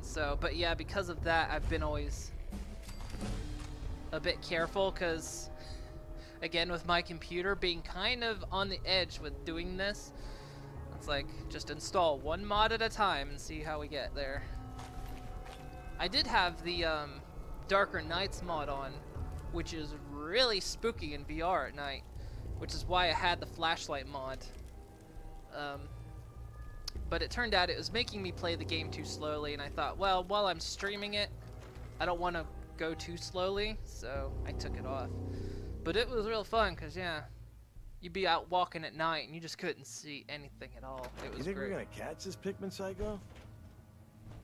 So, but yeah, because of that, I've been always a bit careful, because again, with my computer being kind of on the edge with doing this, it's like, just install one mod at a time and see how we get there. I did have the Darker Nights mod on, which is really spooky in VR at night, which is why I had the flashlight mod. But it turned out it was making me play the game too slowly, and I thought, well, while I'm streaming it, I don't want to go too slowly, so I took it off. But it was real fun, because, yeah, you'd be out walking at night, and you just couldn't see anything at all. It was You think great. we're gonna catch this Pikmin psycho?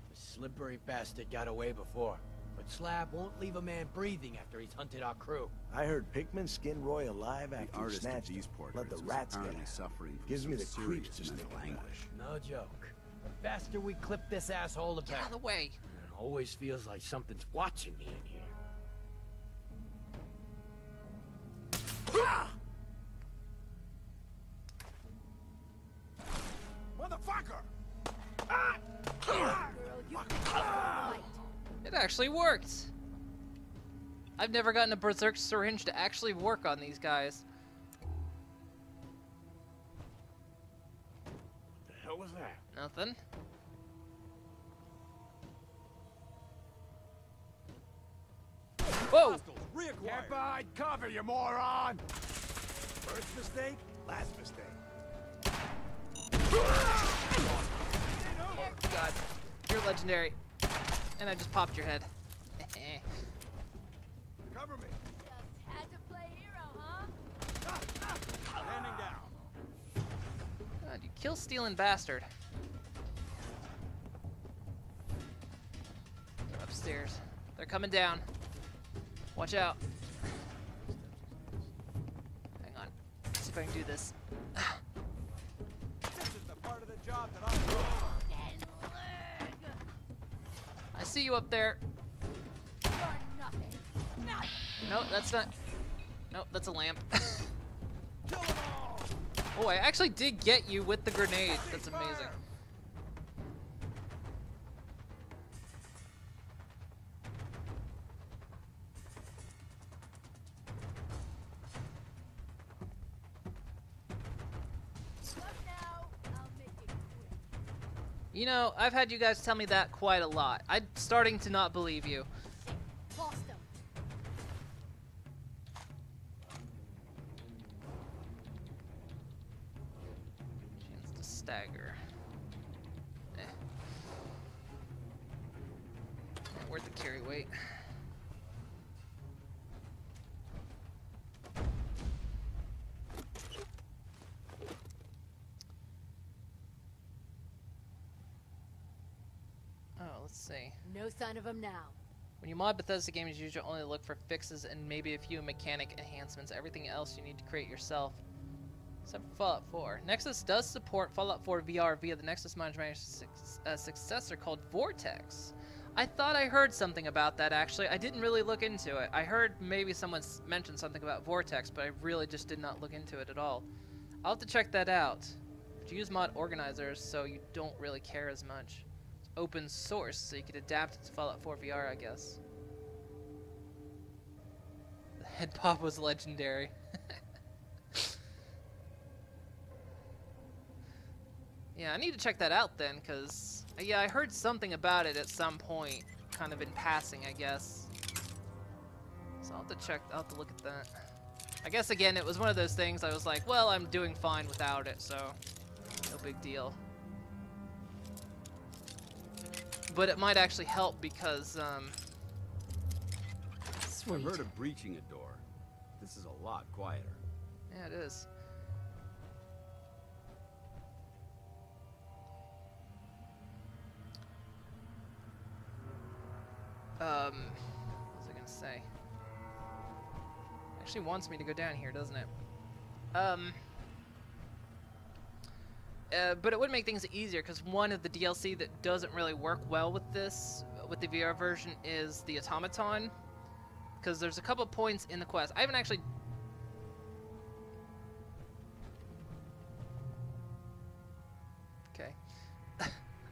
The slippery bastard got away before, but Slab won't leave a man breathing after he's hunted our crew. I heard Pikmin skinned Roy alive The after he artist of snatched these him. portraits Let the was rats get apparently him. suffering from Gives some me the serious creeps just mental thinking about anguish. No joke. The faster we clip this asshole, the Get out of better. the way. It always feels like something's watching me in here. Motherfucker! It actually worked. I've never gotten a berserk syringe to actually work on these guys. What the hell was that? Nothing. Whoa! Get behind cover, you moron! First mistake, last mistake. Oh god. You're legendary. And I just popped your head. Cover me. Just had to play hero, huh? Standing down. God, you kill stealing bastard. They're upstairs. They're coming down. Watch out. Hang on. Let's see if I can do this. This is the part of the job that I'm doing. I see you up there. You're nothing. Nothing. No, that's not. No, that's a lamp. Kill them all! Oh, I actually did get you with the grenade. That's amazing. Look now. I'll make it quick. You know, I've had you guys tell me that quite a lot. I'm starting to not believe you. Shit. Lost him. Chance to stagger. Eh. Not worth the carry weight. Oh, let's see. No sign of him now. When you mod Bethesda games, you usually only look for fixes and maybe a few mechanic enhancements. Everything else you need to create yourself. Except for Fallout 4. Nexus does support Fallout 4 VR via the Nexus Management successor called Vortex. I thought I heard something about that, actually. I didn't really look into it. I heard maybe someone mentioned something about Vortex, but I really just did not look into it at all. I'll have to check that out. But you use mod organizers, so you don't really care as much. It's open source, so you could adapt it to Fallout 4 VR, I guess. The head pop was legendary. Yeah, I need to check that out then, because, yeah, I heard something about it at some point, kind of in passing, I guess. So I'll have to check, I'll have to look at that. I guess, again, it was one of those things I was like, well, I'm doing fine without it, so no big deal. But it might actually help because, I've sweet. heard of breaching a door. This is a lot quieter. Yeah, it is. What was I gonna say? Actually wants me to go down here, doesn't it? But it would make things easier, because one of the DLC that doesn't really work well with this, with the VR version, is the automaton. Because there's a couple points in the quest. I haven't actually...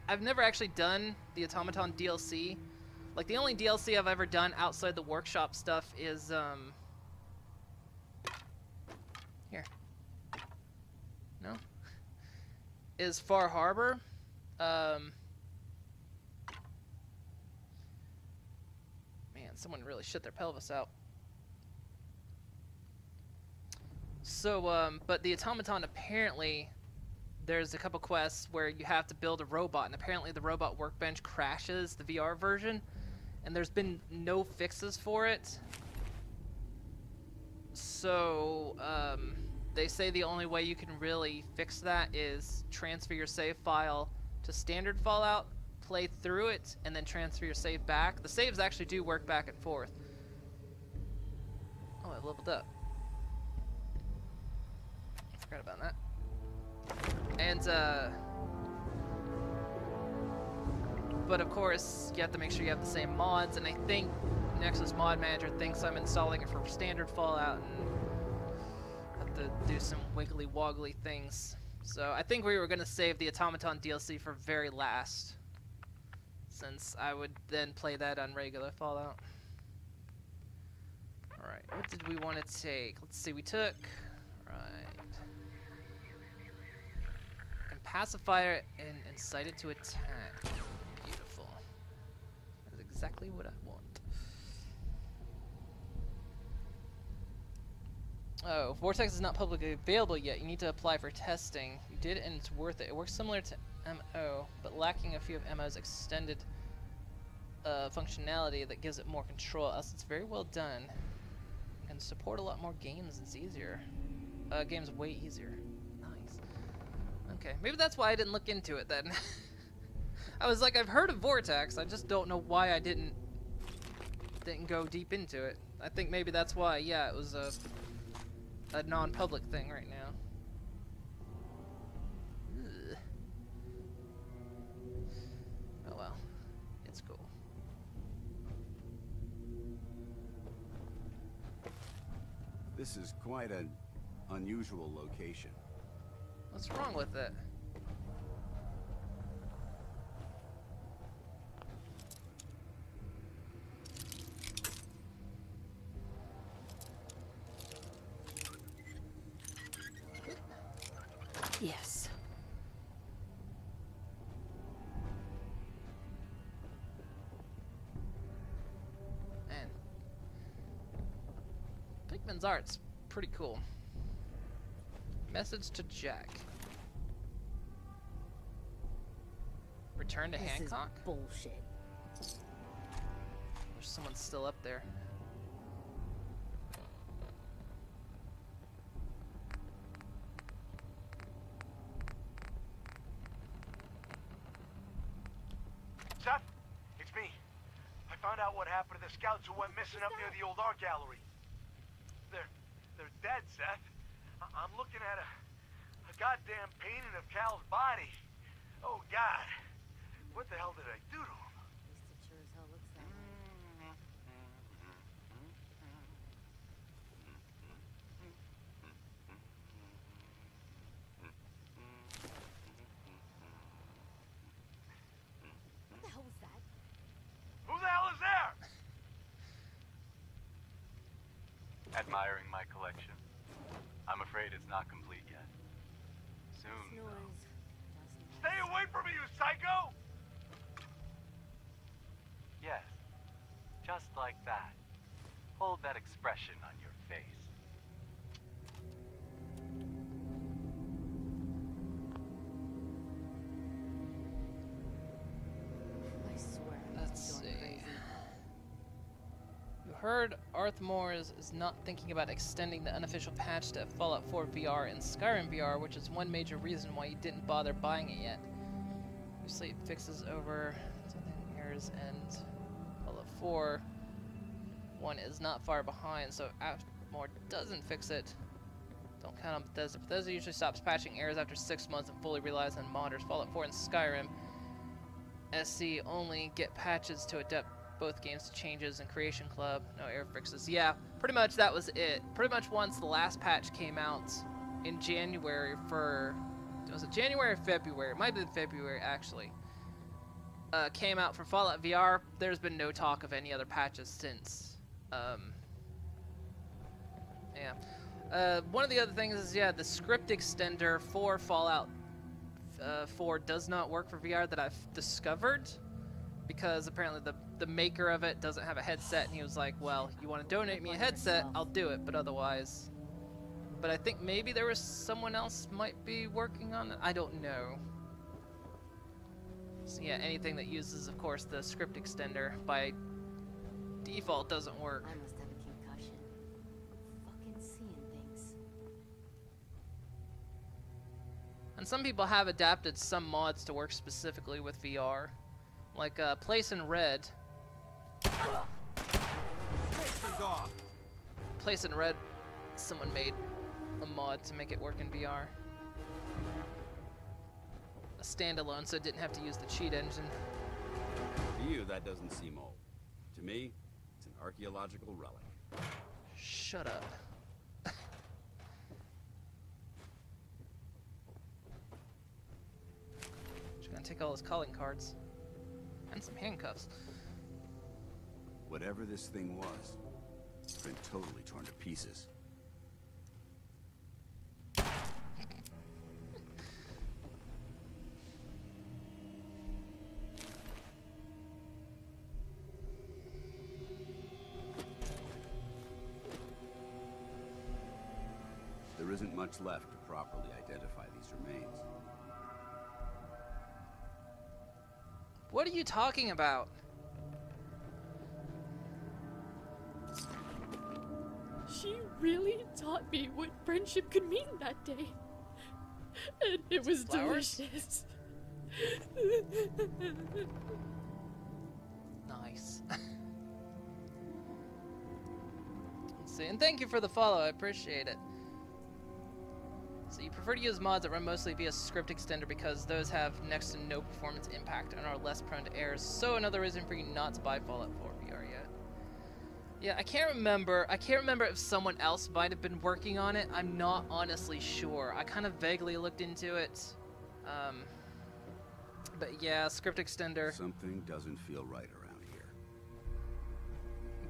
I I've never actually done the Automaton DLC. Like, the only DLC I've ever done outside the workshop stuff is, here. No? Is Far Harbor. Man, someone really shit their pelvis out. So, but the Automaton, apparently, there's a couple quests where you have to build a robot, and apparently the robot workbench crashes, the VR version, and there's been no fixes for it. So, they say the only way you can really fix that is transfer your save file to standard Fallout, play through it, and then transfer your save back. The saves actually do work back and forth. Oh, I leveled up. Forgot about that. And, but of course, you have to make sure you have the same mods, and I think Nexus Mod Manager thinks I'm installing it for standard Fallout, and have to do some wiggly woggly things. So I think we were going to save the Automaton DLC for very last, since I would then play that on regular Fallout. Alright, what did we want to take? Let's see, we took... Pacifier and incite it to attack. Beautiful. That's exactly what I want. Oh, Vortex is not publicly available yet. You need to apply for testing. You did, and it's worth it. It works similar to MO, but lacking a few of MO's extended functionality that gives it more control. Else, it's very well done. You can support a lot more games. It's easier. Games way easier. Okay, maybe that's why I didn't look into it then. I was like, I've heard of Vortex, I just don't know why I didn't go deep into it. I think maybe that's why, yeah, it was a non-public thing right now. Ugh. Oh well, it's cool. This is quite an unusual location. What's wrong with it? Yes. Man. Pikmin's art's pretty cool. Message to Jack. Return to Hancock? Is bullshit. There's someone still up there. Seth, it's me. I found out what happened to the scouts who went missing up near the old art gallery. They're dead, Seth. I'm looking at a goddamn painting of Cal's body. Oh, God. What the hell did I do to him? At least it sure as hell looks that way. What the hell was that? Who the hell is there? Admiring my collection. I'm afraid it's not complete yet. Soon, though. Noise. Stay away from me, you psycho! Yes. Just like that. Hold that expression on your face. I swear. Let's I'm see. going crazy. You heard Arthmore is not thinking about extending the unofficial patch to Fallout 4 VR and Skyrim VR, which is one major reason why you didn't bother buying it yet. Usually it fixes over something errors, and Fallout 4 one is not far behind, so if Arthmore doesn't fix it, don't count on Bethesda. Bethesda usually stops patching errors after 6 months and fully relies on modders. Fallout 4 and Skyrim SC only get patches to adapt both games to changes in Creation Club. No error fixes. Yeah, pretty much that was it. Pretty much once the last patch came out in January for... Was it January or February? It might have been February, actually. came out for Fallout VR, there's been no talk of any other patches since. Yeah. One of the other things is, yeah, the script extender for Fallout 4 does not work for VR that I've discovered, because apparently the maker of it doesn't have a headset, and he was like, well, you want to donate me a headset, I'll do it, but otherwise. But I think maybe there was someone else might be working on it. I don't know. So yeah, anything that uses, of course, the script extender by default doesn't work. I must have a concussion. Fucking seeing things. And some people have adapted some mods to work specifically with VR. Like Place in Red. Place in Red, someone made a mod to make it work in VR. A standalone, so it didn't have to use the cheat engine. To you, that doesn't seem old. To me, it's an archaeological relic. Shut up. Just gonna take all his calling cards. And some handcuffs. Whatever this thing was, it's been totally torn to pieces. There isn't much left to properly identify these remains. What are you talking about? She really taught me what friendship could mean that day. And it was Flowers? delicious. Nice. Let's see, and thank you for the follow, I appreciate it. So you prefer to use mods that run mostly via script extender because those have next to no performance impact and are less prone to errors. So another reason for you not to buy Fallout 4 VR yet. Yeah, I can't remember if someone else might have been working on it. I'm not honestly sure. I kind of vaguely looked into it. But yeah, script extender. Something doesn't feel right around here.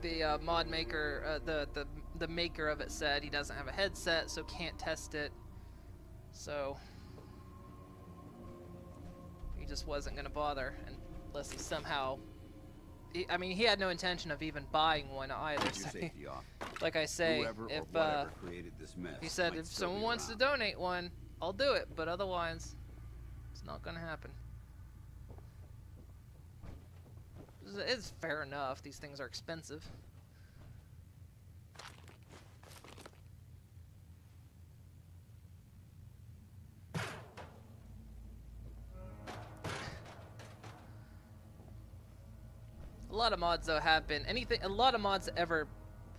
The mod maker, the maker of it said he doesn't have a headset, so can't test it. So he just wasn't gonna bother unless he somehow. I mean, he had no intention of even buying one either. Keep So your safety off. like I say, Whoever if or whatever created this mess he said might if still someone be wants to around. donate one, I'll do it. But otherwise, it's not gonna happen. It's fair enough. These things are expensive. A lot of mods though have been a lot of mods that ever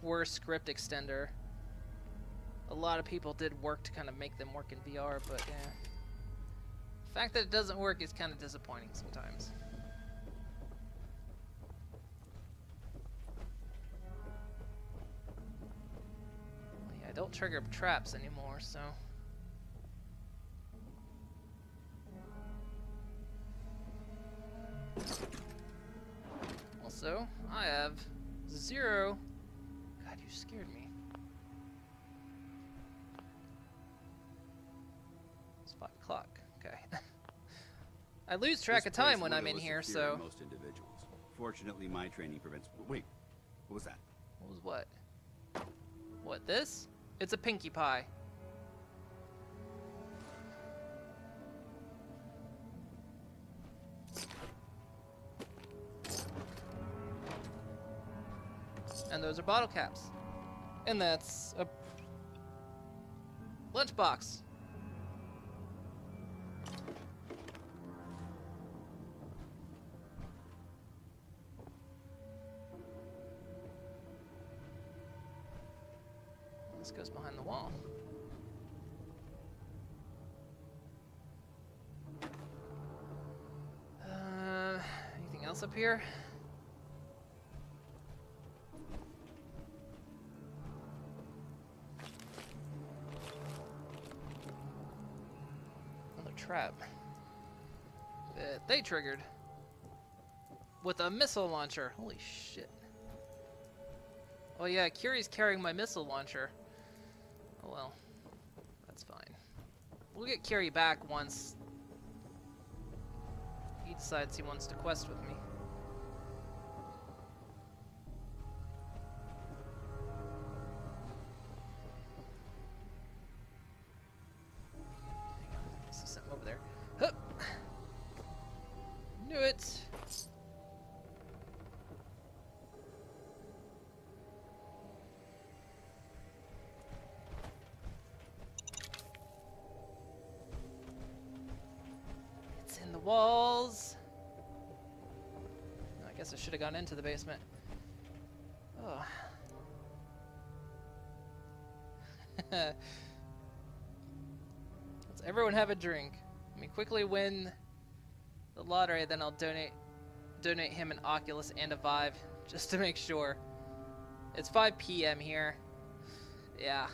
were script extender. A lot of people did work to kind of make them work in VR, but yeah. The fact that it doesn't work is kind of disappointing sometimes. Yeah, I don't trigger traps anymore, so. Also, I have 0. God, you scared me. It's 5 o'clock. Okay. I lose track This of time place when I'm in was here, secure so. in most individuals. Fortunately, my training prevents. Wait, what was that? What was what? What, this? It's a Pinkie Pie. And those are bottle caps. And that's a lunchbox. This goes behind the wall. Anything else up here? Another trap. That they triggered. with a missile launcher. Holy shit. Oh yeah, Kiri's carrying my missile launcher. Oh well. That's fine. We'll get Kiri back once he decides he wants to quest with me. Hang on. Let's just set him over there. Hup! Knew it! The walls. I guess I should have gone into the basement. Oh. Let's everyone have a drink. Let me quickly win the lottery, then I'll donate him an Oculus and a Vive just to make sure. It's 5 p.m. here. Yeah.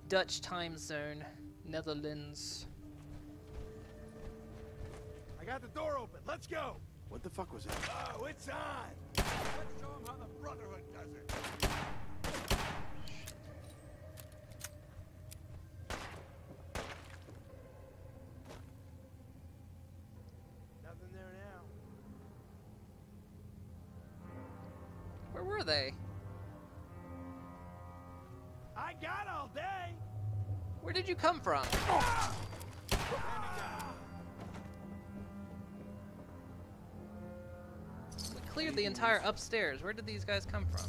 Dutch time zone, Netherlands. I got the door open. Let's go. What the fuck was that? Oh, it's on. Let's show them how the Brotherhood does it. Nothing there now. Where were they? I got all day. Where did you come from? Cleared the entire upstairs. Where did these guys come from?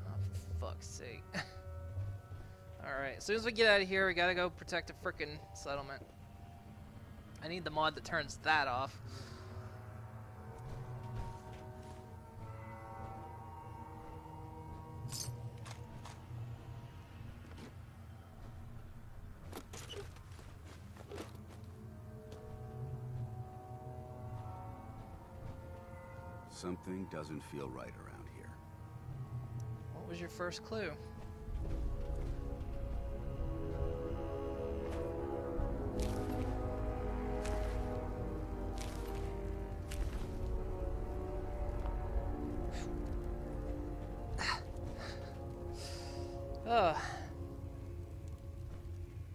Oh, for fuck's sake. Alright, as soon as we get out of here, we gotta go protect a frickin' settlement. I need the mod that turns that off. Something doesn't feel right around here. What was your first clue?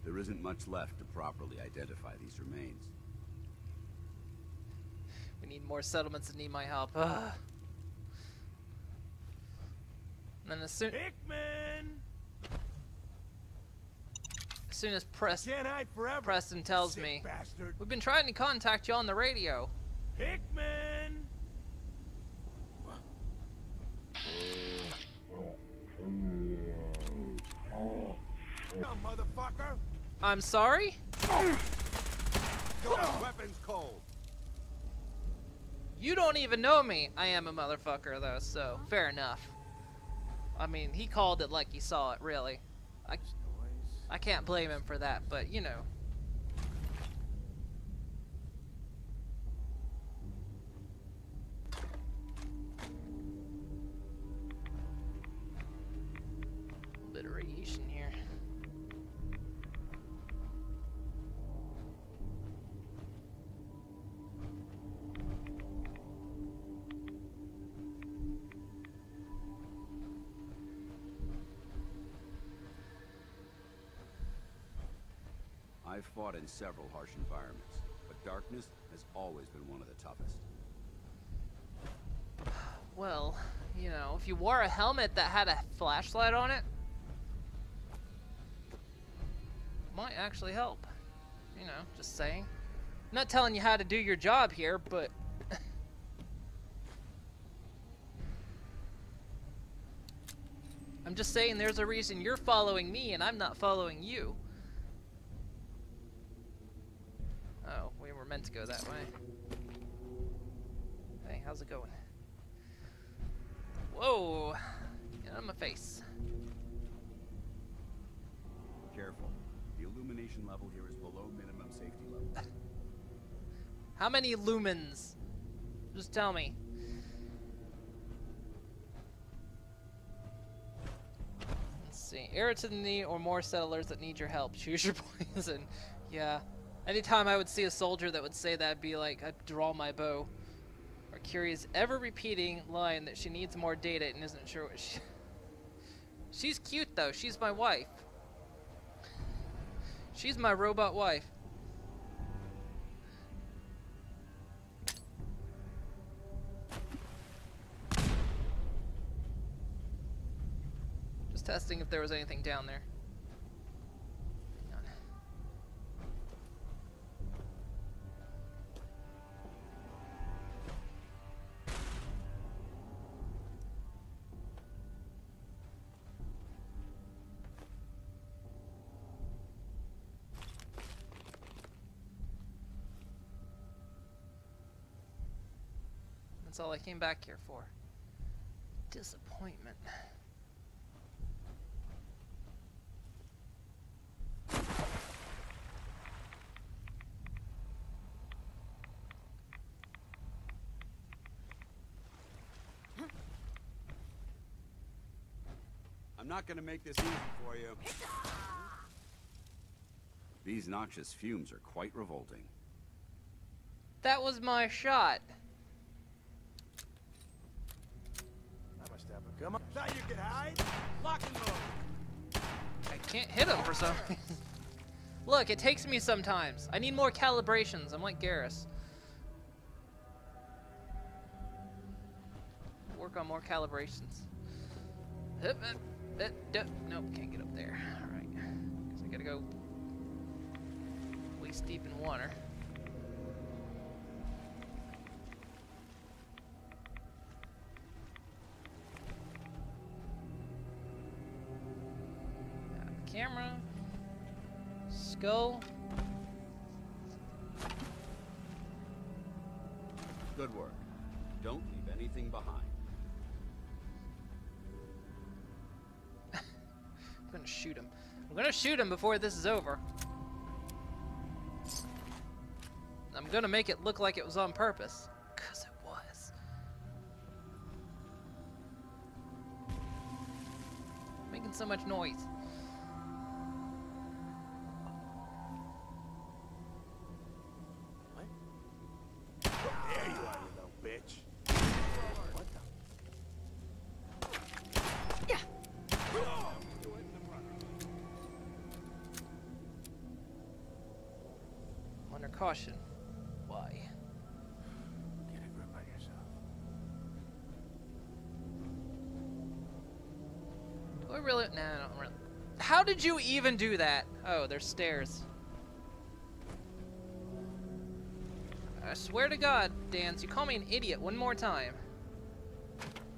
There isn't much left to properly identify these remains. We need more settlements that need my help. Ugh. And then as soon as Can't hide forever. Preston tells Sick me, bastard. we've been trying to contact you on the radio. Hickman. Come, motherfucker. I'm sorry? Go on, weapons cold. You don't even know me. I am a motherfucker though, so fair enough. I mean, he called it like he saw it, really. I can't blame him for that, but you know. A bit of radiation here. I've fought in several harsh environments, but darkness has always been one of the toughest. Well, you know, if you wore a helmet that had a flashlight on it, might actually help. You know, just saying. I'm not telling you how to do your job here, but I'm just saying there's a reason you're following me and I'm not following you. Oh, we were meant to go that way. Hey, how's it going? Whoa! Get out of my face. Careful. The illumination level here is below minimum safety level. How many lumens? Just tell me. Let's see. Air to the knee or more settlers that need your help. Choose your poison. Yeah. Anytime I would see a soldier that would say that, I'd be like, I'd draw my bow. Or Curie's ever repeating line that she needs more data and isn't sure what she... She's cute though, she's my wife. She's my robot wife. Just testing if there was anything down there. That's all I came back here for. Disappointment. I'm not gonna make this easy for you. These noxious fumes are quite revolting. That was my shot. I must have a... Come on. Thought you could hide? Lock and load. I can't hit him for some reason. Look, it takes me sometimes. I need more calibrations. I'm like Garrus. Work on more calibrations. Nope, can't get up there. Alright. Guess I gotta go waist deep in water. Camera. Skull. Good work. Don't leave anything behind. I'm gonna shoot him. I'm gonna shoot him before this is over. I'm gonna make it look like it was on purpose. 'Cause it was. Making so much noise. There you are, you little bitch. What the? Yeah. Under caution. Why? Get a grip on yourself. Do I really? Nah, I don't really. How did you even do that? Oh, there's stairs. I swear to God, Dance, you call me an idiot one more time.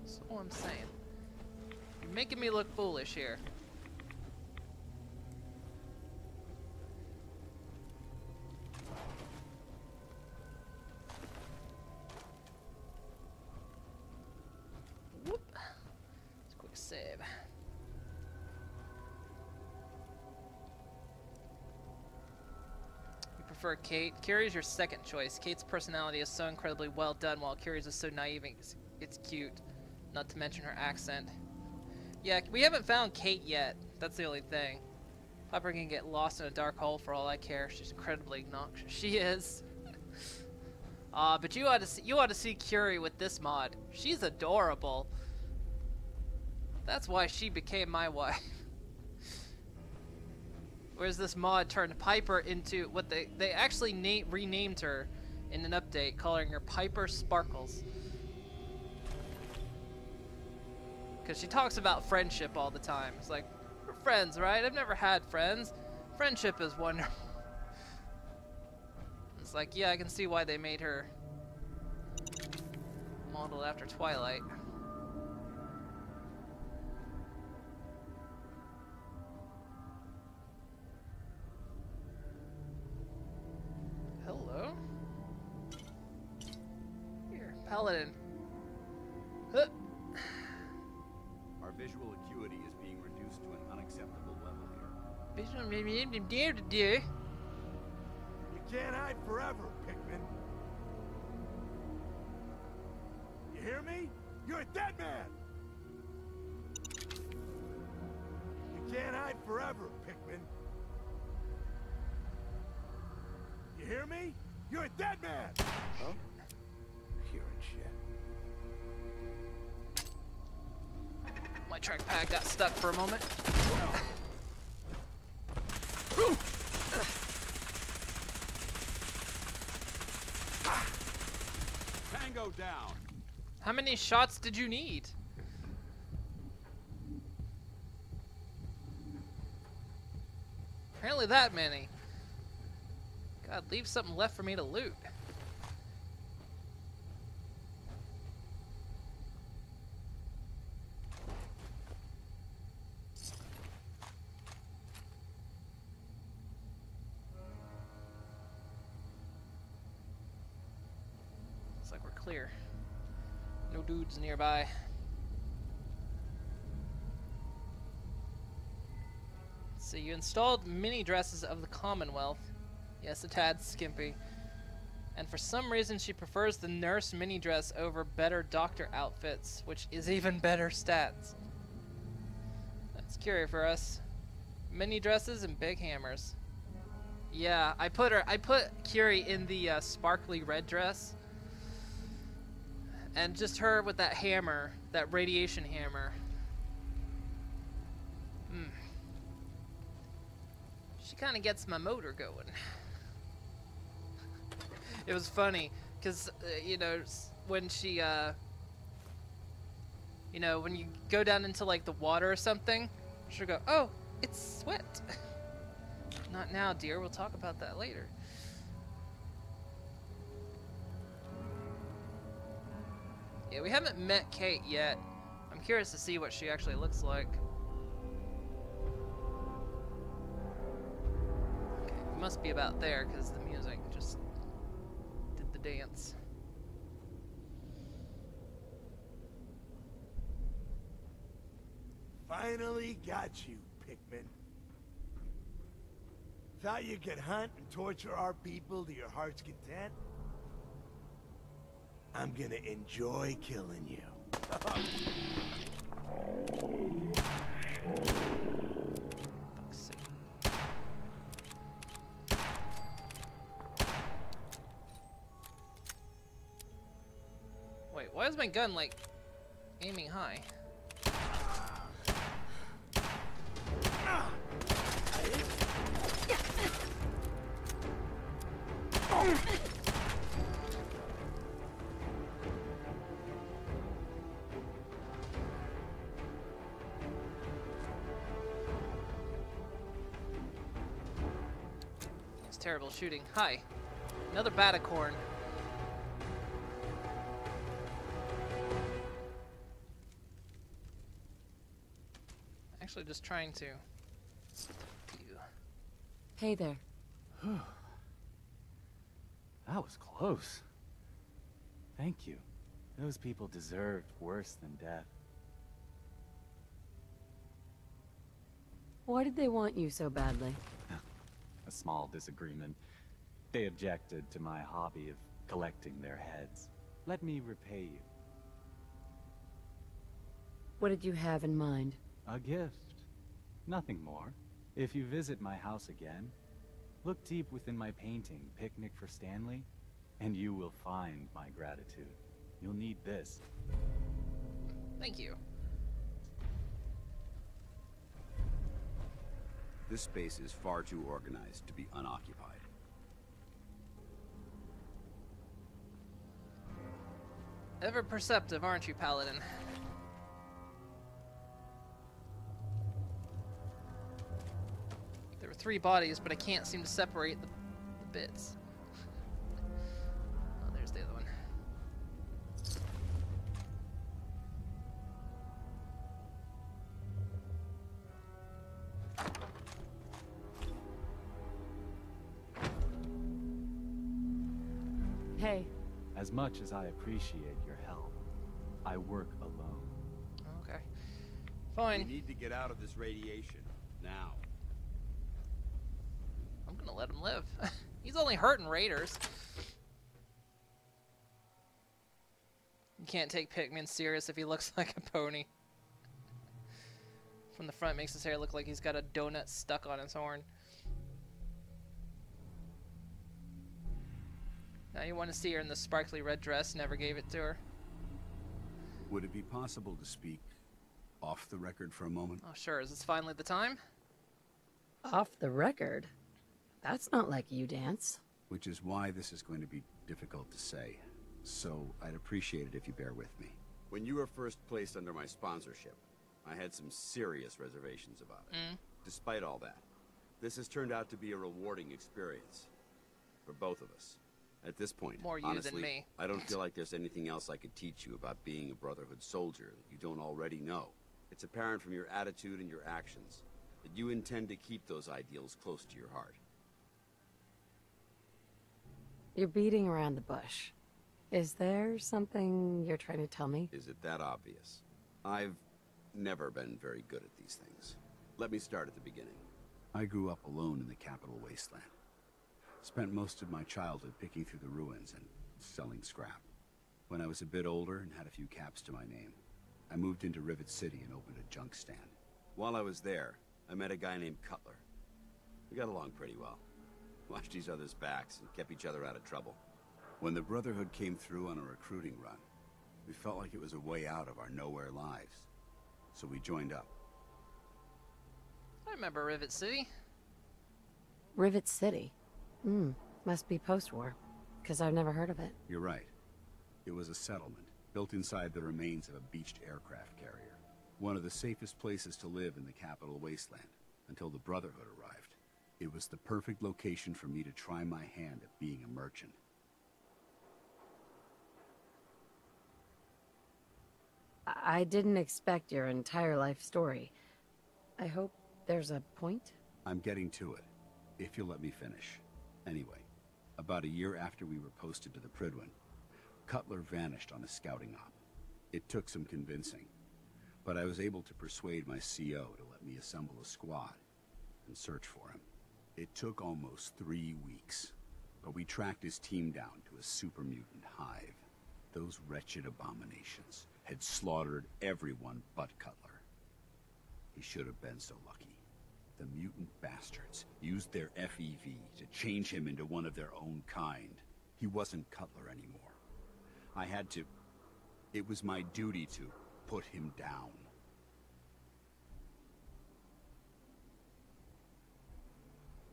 That's all I'm saying. You're making me look foolish here. Whoop. Let's quick save. Prefer Kate. Curie's your second choice. Kate's personality is so incredibly well done, while Curie's is so naive and it's cute. Not to mention her accent. Yeah, we haven't found Kate yet. That's the only thing. Piper can get lost in a dark hole for all I care. She's incredibly obnoxious. She is. But you ought to see Curie with this mod. She's adorable. That's why she became my wife. Whereas this mod turned Piper into what they actually renamed her in an update, calling her Piper Sparkles. Because she talks about friendship all the time. It's like, we're friends, right? I've never had friends. Friendship is wonderful. It's like, yeah, I can see why they made her modeled after Twilight. Hello? Here, Paladin. Huh. Our visual acuity is being reduced to an unacceptable level here. You can't hide forever, Pikmin. You hear me? You're a dead man! You can't hide forever, Pikmin. hear me? You're a dead man! Huh? Hearing shit. My trackpad got stuck for a moment. Tango down. How many shots did you need? Apparently that many. God, leave something left for me to loot. Looks like we're clear. No dudes nearby. Let's see, you installed mini dresses of the Commonwealth. Yes, a tad skimpy. And for some reason she prefers the nurse mini dress over better doctor outfits, which is even better stats. That's curious for us. Mini dresses and big hammers. Yeah, I put Curie in the sparkly red dress. And just her with that hammer, that radiation hammer. She kind of gets my motor going. It was funny, because, you know, when she, you know, when you go down into, like, the water or something, she'll go, oh, it's sweat. Not now, dear. We'll talk about that later. Yeah, we haven't met Kate yet. I'm curious to see what she actually looks like. Okay, it must be about there, because the music just did the dance. Finally got you, Pikmin. Thought you could hunt and torture our people to your heart's content? I'm gonna enjoy killing you. Wait, why is my gun, like, aiming high? It's terrible shooting. Hi. Another Batacorn. Actually just trying to... Hey there. That was close. Thank you. Those people deserved worse than death. Why did they want you so badly? A small disagreement. They objected to my hobby of collecting their heads. Let me repay you. What did you have in mind? A gift. Nothing more. If you visit my house again, look deep within my painting, Picnic for Stanley, and you will find my gratitude. You'll need this. Thank you. This space is far too organized to be unoccupied. Ever perceptive, aren't you, Paladin? There were 3 bodies, but I can't seem to separate the bits. Oh, there's the other one. Hey. As much as I appreciate your help, I work alone. Okay. Fine. We need to get out of this radiation, now. I'm gonna let him live. He's only hurting raiders. You can't take Pikmin serious if he looks like a pony. From the front makes his hair look like he's got a donut stuck on his horn. Now you want to see her in the sparkly red dress, never gave it to her. Would it be possible to speak off the record for a moment? Oh, sure. Is this finally the time? Off the record? That's not like you, Dance. Which is why this is going to be difficult to say. So I'd appreciate it if you bear with me. When you were first placed under my sponsorship, I had some serious reservations about it. Despite all that, this has turned out to be a rewarding experience for both of us. At this point, More you honestly, than me. I don't feel like there's anything else I could teach you about being a Brotherhood soldier that you don't already know. It's apparent from your attitude and your actions that you intend to keep those ideals close to your heart. You're beating around the bush. Is there something you're trying to tell me? Is it that obvious? I've never been very good at these things. Let me start at the beginning. I grew up alone in the capital wasteland. Spent most of my childhood picking through the ruins and selling scrap. When I was a bit older and had a few caps to my name, I moved into Rivet City and opened a junk stand. While I was there, I met a guy named Cutler. We got along pretty well. Watched each other's backs and kept each other out of trouble. When the Brotherhood came through on a recruiting run, we felt like it was a way out of our nowhere lives. So we joined up. I remember Rivet City. Rivet City? Must be post-war, because I've never heard of it. You're right. It was a settlement, built inside the remains of a beached aircraft carrier. One of the safest places to live in the capital wasteland, until the Brotherhood arrived. It was the perfect location for me to try my hand at being a merchant. I didn't expect your entire life story. I hope there's a point? I'm getting to it, if you'll let me finish. Anyway, about a year after we were posted to the Prydwen, Cutler vanished on a scouting op. It took some convincing, but I was able to persuade my CO to let me assemble a squad and search for him. It took almost 3 weeks, but we tracked his team down to a super mutant hive. Those wretched abominations had slaughtered everyone but Cutler. He should have been so lucky. The mutant bastards used their FEV to change him into one of their own kind. He wasn't Cutler anymore. I had to... It was my duty to put him down.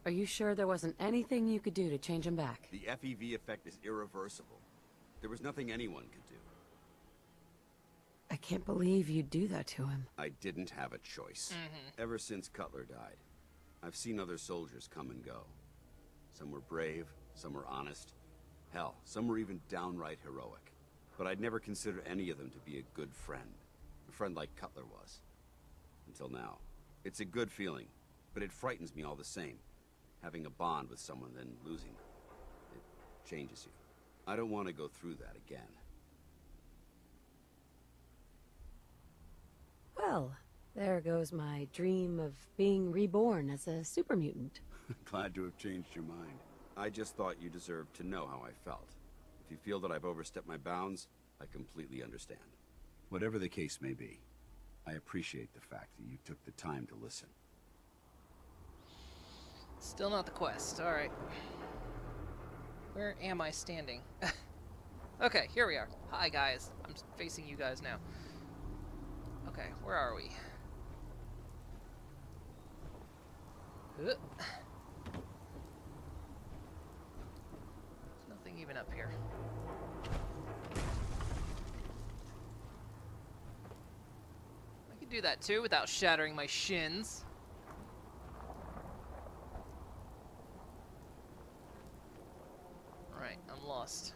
Are you sure there wasn't anything you could do to change him back? The FEV effect is irreversible. There was nothing anyone could do. I can't believe you'd do that to him. I didn't have a choice. Ever since Cutler died, I've seen other soldiers come and go. Some were brave, some were honest. Hell, some were even downright heroic. But I'd never considered any of them to be a good friend. A friend like Cutler was. Until now. It's a good feeling, but it frightens me all the same. Having a bond with someone, then losing. It changes you. I don't want to go through that again. Well, there goes my dream of being reborn as a super mutant. Glad to have changed your mind. I just thought you deserved to know how I felt. If you feel that I've overstepped my bounds, I completely understand. Whatever the case may be, I appreciate the fact that you took the time to listen. Still not the quest. Alright. Where am I standing? Okay, here we are. Hi, guys. I'm facing you guys now. Okay, where are we? There's nothing even up here. I could do that too without shattering my shins. Right, I'm lost.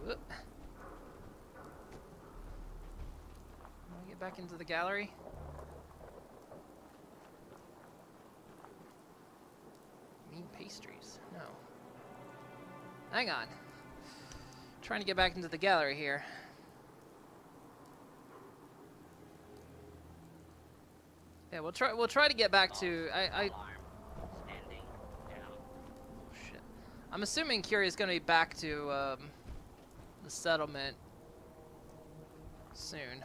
Can I get back into the gallery? Mean pastries. No. Hang on. Trying to get back into the gallery here. Yeah, we'll try to get back to shit. I'm assuming Curie's gonna be back to the settlement soon.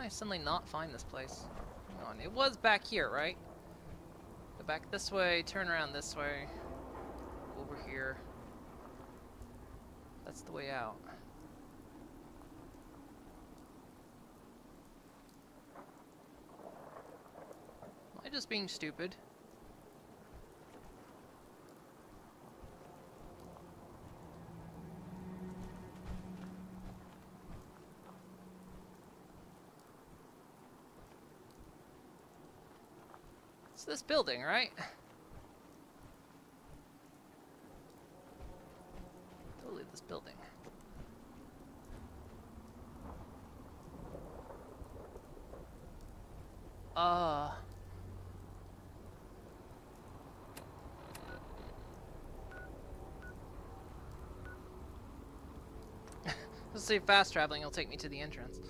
I suddenly not find this place? Hang on, it was back here, right? Go back this way, turn around this way. Over here. That's the way out. Am I just being stupid? It's this building, right? Totally this building. Let's see if fast traveling will take me to the entrance.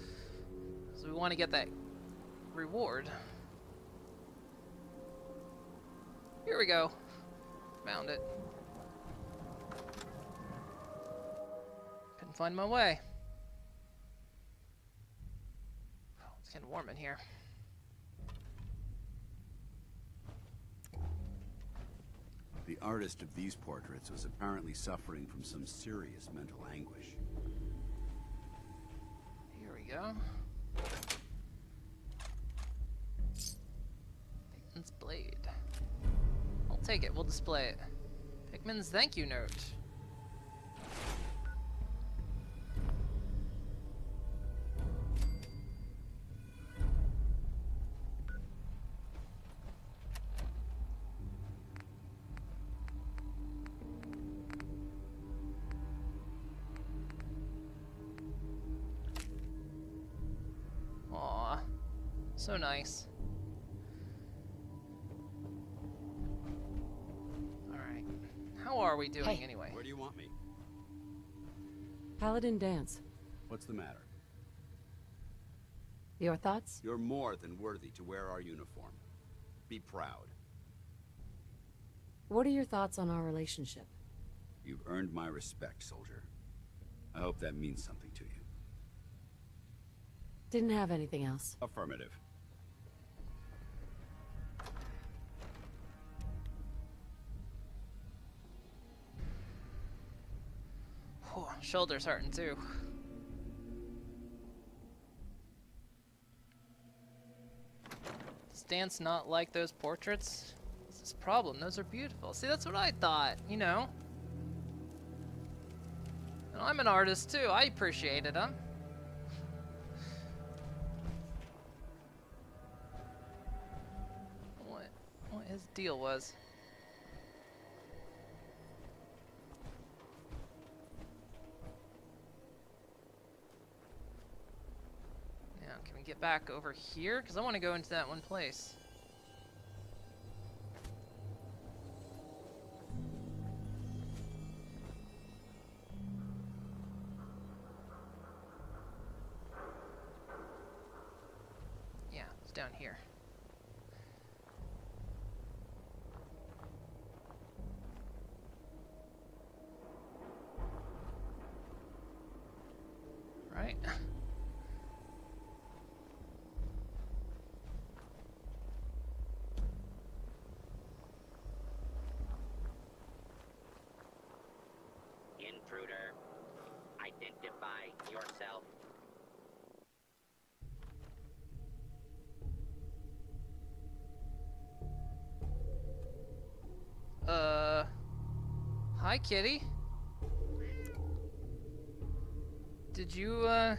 So we want to get that reward. Here we go. Found it. Couldn't find my way. Oh, it's getting warm in here. The artist of these portraits was apparently suffering from some serious mental anguish. Here we go. Pickman's blade. I'll take it, we'll display it. Pickman's thank you note. Aw, so nice. Alright, how are we doing Hey. anyway? Where do you want me? Paladin dance. What's the matter? Your thoughts? You're more than worthy to wear our uniform. Be proud. What are your thoughts on our relationship? You've earned my respect, soldier. I hope that means something to you. Didn't have anything else. Affirmative. Whew, shoulder's hurting too. Does dance not like those portraits? What's this problem? Those are beautiful. See, that's what I thought, you know? And I'm an artist too. I appreciated them. What his deal was. Now, can we get back over here? Because I want to go into that one place. Yeah, it's down here. Right? Intruder, identify yourself. Hi, kitty. Did you, I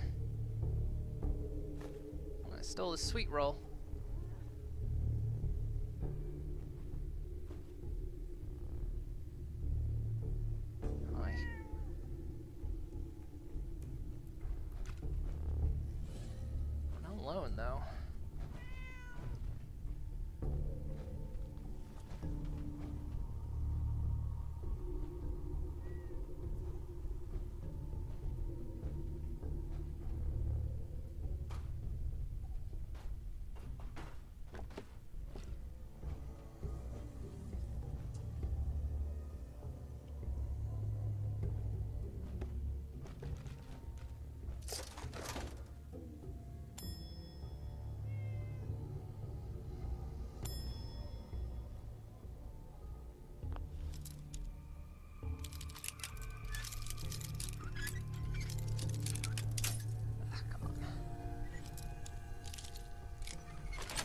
stole his sweet roll. Hi. I'm alone, though.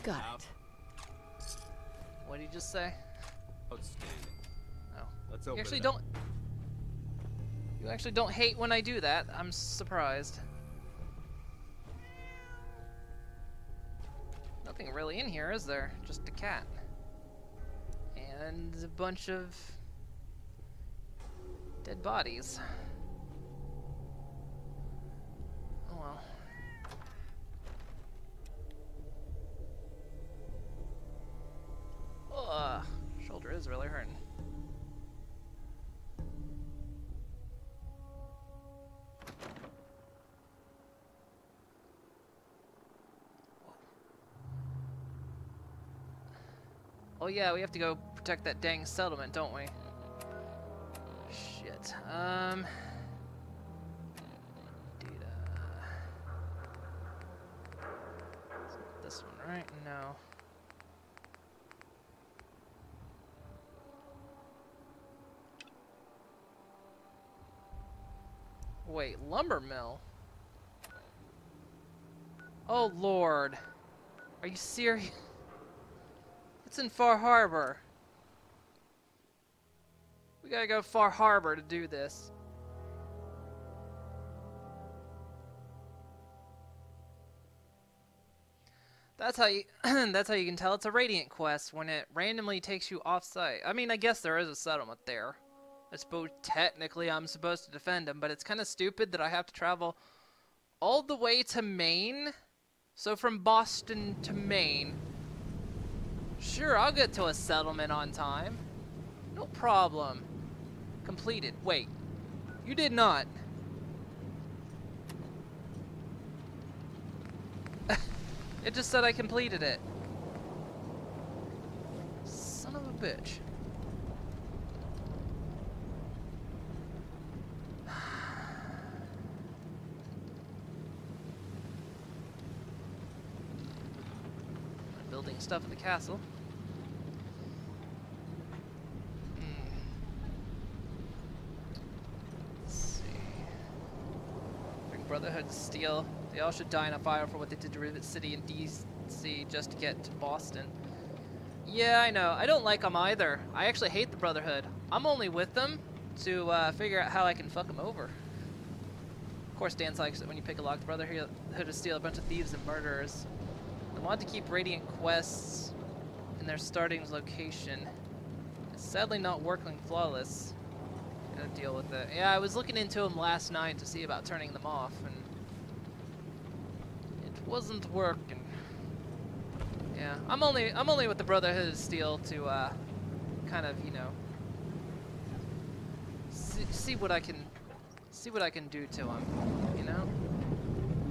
Got it. What did you just say? Outstanding. Oh. Let's You open actually it up. don't... You actually don't hate when I do that. I'm surprised. Nothing really in here, is there? Just a cat. And a bunch of... dead bodies. Oh well. Ugh. Shoulder is really hurting. Oh yeah, we have to go protect that dang settlement, don't we? Shit. Data. This one, right? No. Wait, lumber mill? Oh lord. Are you serious? It's in Far Harbor. We gotta go to Far Harbor to do this. That's how you that's how you can tell it's a Radiant quest, when it randomly takes you off-site. I mean, I guess there is a settlement there. I suppose technically I'm supposed to defend them, but it's kind of stupid that I have to travel all the way to Maine. So from Boston to Maine. Sure, I'll get to a settlement on time. No problem. Completed. Wait. You did not. It just said I completed it. Son of a bitch. Building stuff in the castle. Let's see. Bring Brotherhood to Steel. They all should die in a fire for what they did to Rivet City and DC just to get to Boston. Yeah, I know. I don't like them either. I actually hate the Brotherhood. I'm only with them to figure out how I can fuck them over. Of course, Dan likes it when you pick a locked Brotherhood to steal a bunch of thieves and murderers. I want to keep Radiant quests in their starting location. It's sadly not working flawless. Gotta deal with it. Yeah, I was looking into them last night to see about turning them off, and it wasn't working. Yeah, I'm only with the Brotherhood of Steel to kind of, you know, see what I can do to them, you know.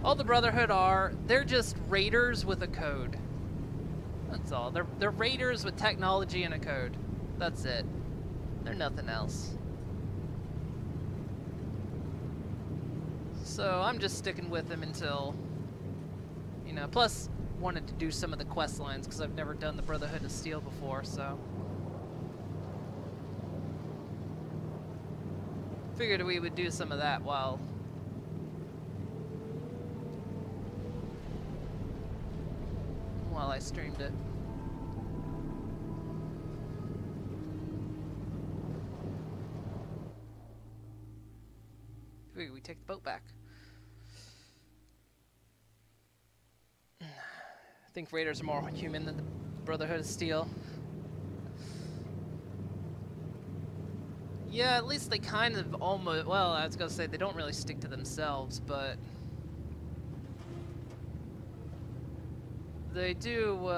All the Brotherhood are, they're just raiders with a code. That's all. They're raiders with technology and a code. That's it. They're nothing else. So I'm just sticking with them until, you know, plus wanted to do some of the quest lines because I've never done the Brotherhood of Steel before, so. Figured we would do some of that while I streamed it. We take the boat back. I think Raiders are more human than the Brotherhood of Steel. Yeah, at least they kind of almost, well, I was gonna say they don't really stick to themselves, but they do,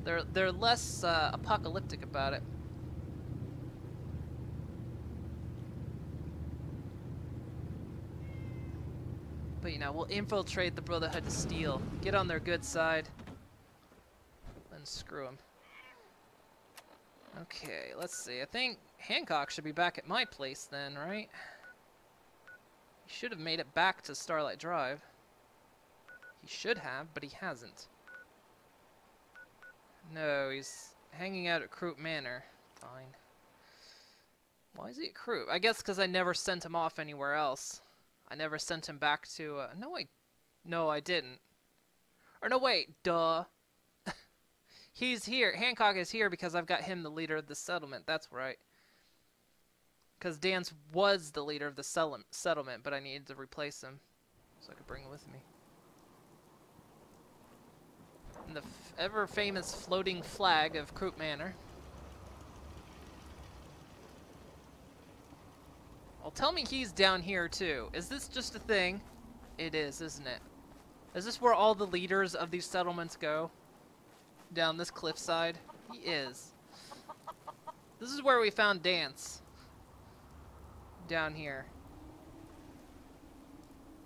they're less apocalyptic about it. But you know, we'll infiltrate the Brotherhood of Steel, get on their good side, then screw them. Okay, let's see. I think Hancock should be back at my place then, right? He should have made it back to Starlight Drive. He should have, but he hasn't. No, he's hanging out at Croup Manor. Fine. Why is he at Croup? I guess because I never sent him off anywhere else. I never sent him back to, No, I didn't. Or no, wait, duh. He's here. Hancock is here because I've got him the leader of the settlement. That's right. Because Dance was the leader of the settlement, but I needed to replace him so I could bring him with me. And the ever-famous floating flag of Croup Manor. Well, tell me he's down here too. Is this just a thing? It is, isn't it? Is this where all the leaders of these settlements go? Down this cliffside? He is. This is where we found Dance. Down here.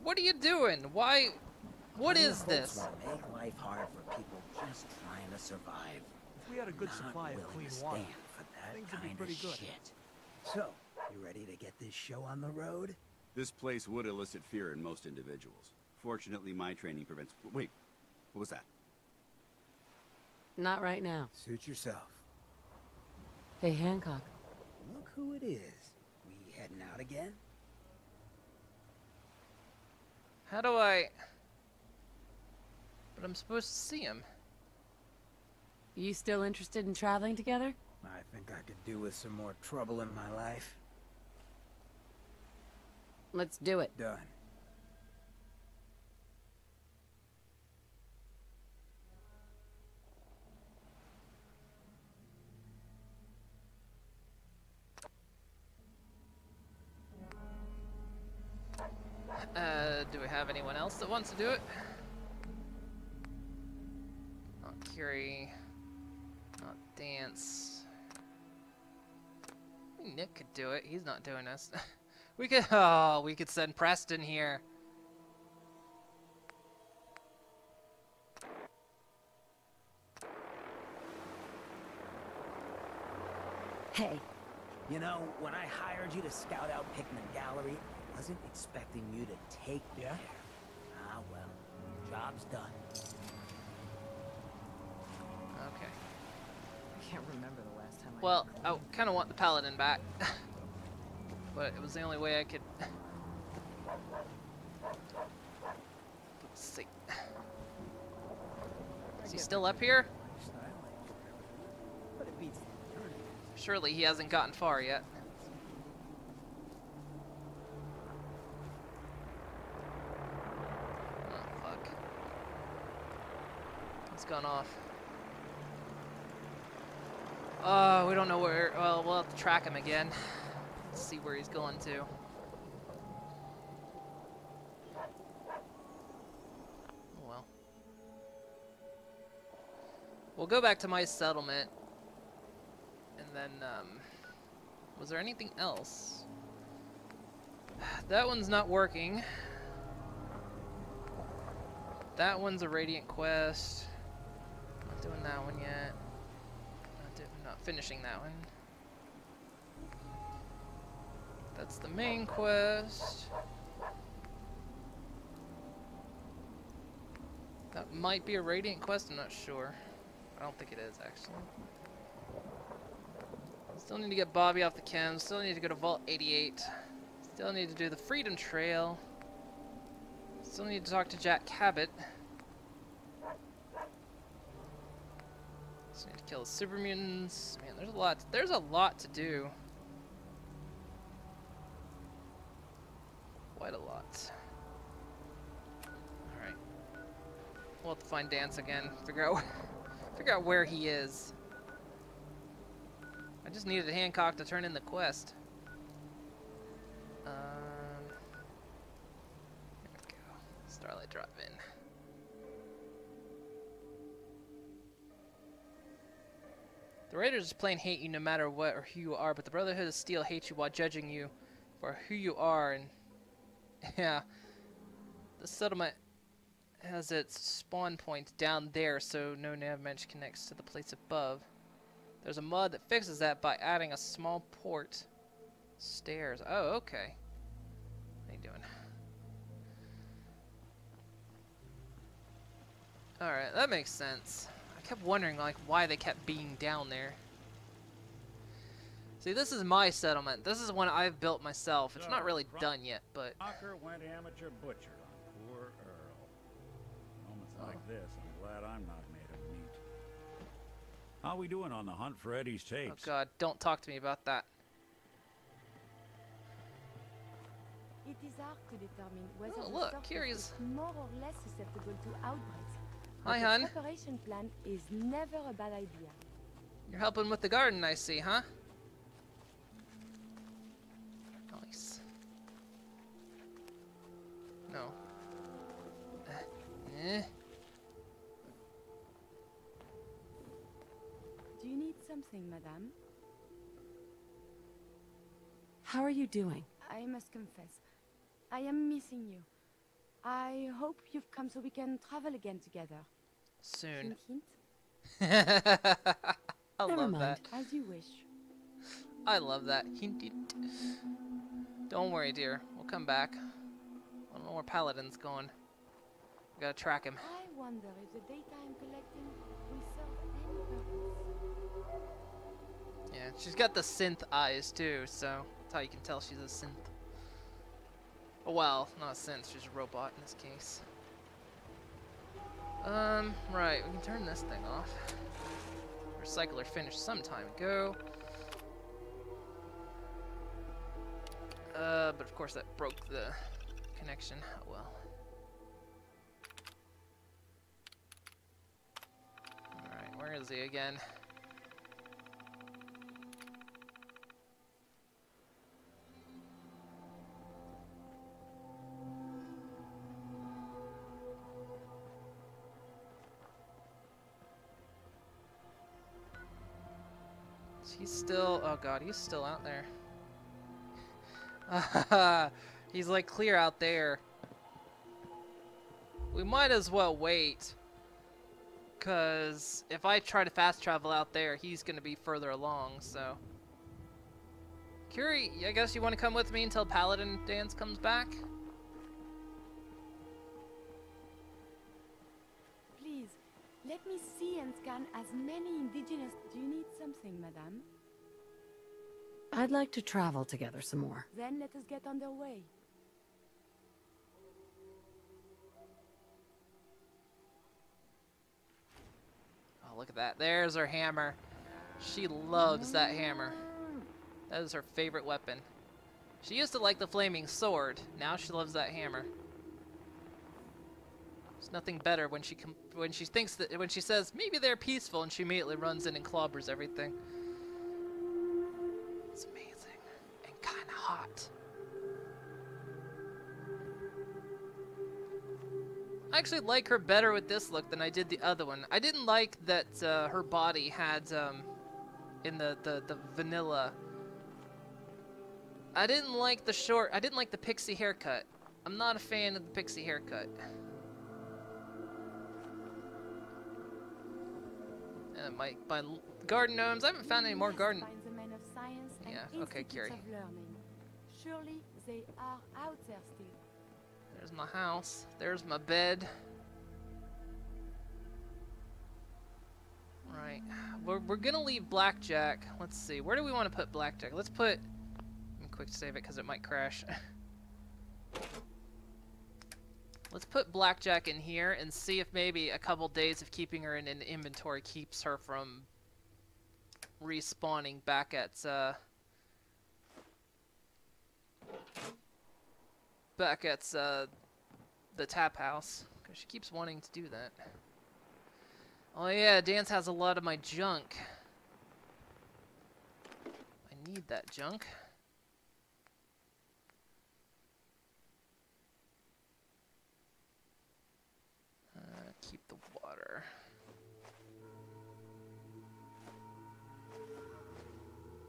What are you doing? Why? What is this? Make life hard for people just trying to survive. If we had a good supply of clean water, For that things would be kind pretty of good. shit. So, you ready to get this show on the road? This place would elicit fear in most individuals. Fortunately, my training prevents... Wait, what was that? Not right now. Suit yourself. Hey, Hancock. Look who it is. We heading out again? How do I... But I'm supposed to see him. You still interested in traveling together? I think I could do with some more trouble in my life. Let's do it. Done. Do we have anyone else that wants to do it? Not Curie. Not Dance. Nick could do it. He's not doing this. We could send Preston here. Hey. You know, when I hired you to scout out Pickman Gallery, I wasn't expecting you to take me there. Ah, well, job's done. Okay. I can't remember the last time Well, I kind of want the Paladin back. But it was the only way I could... Let's see. Is he still up here? But it beats the alternative. Surely he hasn't gotten far yet. Oh, fuck. It's gone off. Oh, we don't know where... Well, we'll have to track him again. Let's see where he's going to. Oh, well. We'll go back to my settlement. And then, was there anything else? That one's not working. That one's a Radiant quest. Not doing that one yet. Not finishing that one. That's the main quest. That might be a Radiant quest, I'm not sure. I don't think it is, actually. Still need to get Bobby off the chem, still need to go to Vault 88. Still need to do the Freedom Trail. Still need to talk to Jack Cabot. Still need to kill the super mutants. Man, there's a lot to do. Quite a lot. Alright. We'll have to find Dance again. Figure out where he is. I just needed Hancock to turn in the quest. Here we go. Starlight Drive-In. The Raiders plain hate you no matter what or who you are, but the Brotherhood of Steel hates you while judging you for who you are. And yeah, the settlement has its spawn point down there, so no nav match connects to the place above. There's a mod that fixes that by adding a small port. Stairs. Oh, okay. How you doing? Alright, that makes sense. I kept wondering, like, why they kept being down there. See, this is my settlement. This is one I've built myself. It's not really done yet, but... Walker went amateur butcher on poor Earl. Like this, I'm glad I'm not made of meat. How we doing on the hunt for Eddie's Oh tapes? god, don't talk to me about that. It is hard to determine whether Oh, the look, surface Kiri's. is more or less susceptible to outbreaks. Hi, But hun. a preparation plan is never a bad idea. You're helping with the garden, I see, huh? Nice. No. Eh. Do you need something, madame? How are you doing? I must confess, I am missing you. I hope you've come so we can travel again together. Soon. Hint, hint. I Never love mind. that. As you wish. I love that. Hint, hint. Don't worry, dear. We'll come back. I don't know where Paladin's going. We gotta track him. I wonder if the data I'm collecting will serve any purpose. Yeah, she's got the synth eyes too, so that's how you can tell she's a synth. Oh, well, not a synth, she's a robot in this case. Right, we can turn this thing off. Recycler finished some time ago. But of course that broke the connection. Oh well. Alright, where is he again? He's still, oh god, he's still out there. He's like clear out there. We might as well wait. Cause if I try to fast travel out there, he's gonna be further along, so. Curie, I guess you want to come with me until Paladin Dance comes back? Please, let me see and scan as many indigenous... Do you need something, madame? I'd like to travel together some more. Then let us get underway. Oh, look at that. There's her hammer. She loves that hammer. That is her favorite weapon. She used to like the flaming sword. Now she loves that hammer. There's nothing better when she thinks that when she says maybe they're peaceful and she immediately runs in and clobbers everything. It's amazing and kind of hot. I actually like her better with this look than I did the other one. I didn't like that her body had in the vanilla. I didn't like the pixie haircut. I'm not a fan of the pixie haircut. And my garden gnomes, I haven't found any more garden. Find the men of science and Yeah, okay, institutes Curie. of learning. Surely they are out there still. There's my house. There's my bed. Right. We're gonna leave Blackjack. Let's see. Where do we want to put Blackjack? Let's put... Let me quick save it because it might crash. Let's put Blackjack in here and see if maybe a couple days of keeping her in an inventory keeps her from respawning back at the tap house, because she keeps wanting to do that. Oh yeah, Dance has a lot of my junk. I need that junk. Keep the water.